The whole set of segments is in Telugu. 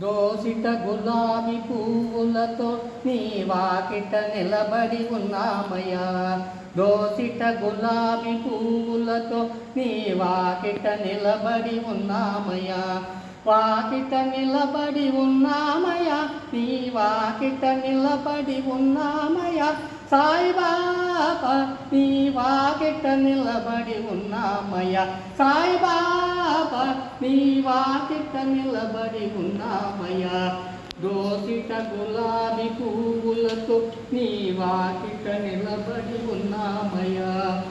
దోసిట గులాబీ పువ్వులతో నీ వాకిట నిలబడి ఉన్నామయ్యా. దోసిట గులాబీ పువ్వులతో నీ వాకిట నిలబడి ఉన్నామయ్యా. వాకిట నిలబడి ఉన్నామయ్యా, నీ వాకిట నిలబడి ఉన్నామయ్యా. సాయిబాబా నీ వాకిట నిలబడి ఉన్నామయ్యా. సాయిబాబా నీ వాకిట నిలబడి ఉన్నామయ్యా. దోసిట గులాబీ పువ్వులతో నీ వాకిట నిలబడి ఉన్నామయ్యా.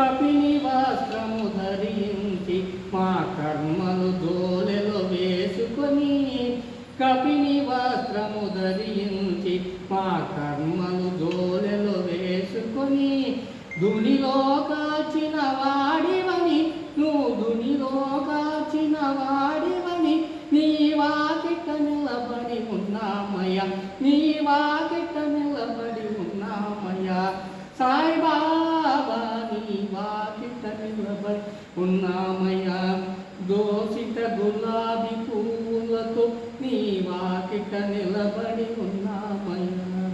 కపిని వస్త్రము ధరించి మా కర్మలు దోలెలో వేసుకొని, కపిని వస్త్రము ధరించి మా కర్మలు దోలెలో వేసుకొని, దునిలో కాచిన వాడివని నువ్వు దునిలో కాచిన వాడివని నీ వాకిట నిలబడి ఉన్నామయ్యా. నీ వాకిట నిలబడి ఉన్నామయ్యా. సాయిబాబా నీ వాకిట నిలబడి ఉన్నామయ్యా. దోసిట గులాబీ పువ్వులతో నీ వాకిట నిలబడి ఉన్నామయ్యా.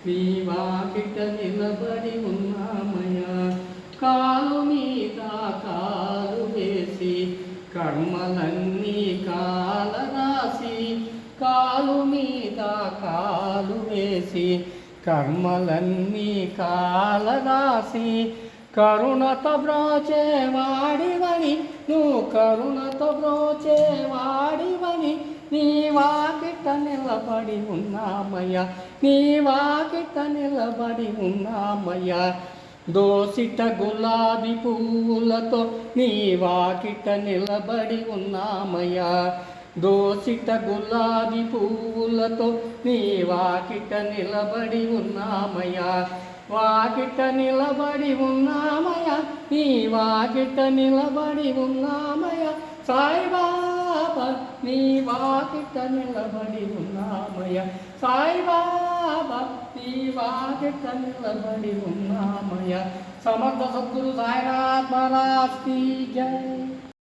నీ వాకిట నిలబడి ఉన్నామయ్యా. కాలు మీద కాలు వేసి కర్మలన్నీ కాలరాసి, కాలు మీద కాలు వేసి కర్మలన్నీ కాలరాసి, కరుణతో బ్రోచేవాడివని నువ్వు కరుణతో బ్రోచేవాడివని నీ వాకిట నిలబడి ఉన్నామయ్యా. నీ వాకిట నిలబడి ఉన్నామయ్యా. దోసిట గులాబీ పువ్వులతో నీ వాకిట నిలబడి ఉన్నామయ్యా. దోసిట గులాబీ పువ్వులతో నీ వాకిట నిలబడి ఉన్నామయ్యా. వాకిట నిలబడి ఉన్నామయ్యా. నీ వాకిట నిలబడి ఉన్నామయ్యా. సాయిబాబా నీ వాకిట నిలబడి ఉన్నామయ్యా. సాయిబాబా నీ వాకిట నిలబడి ఉన్నామయ్యా. సమర్థ సద్గురు సాయినాథ్ మహారాజ్ కీ జై.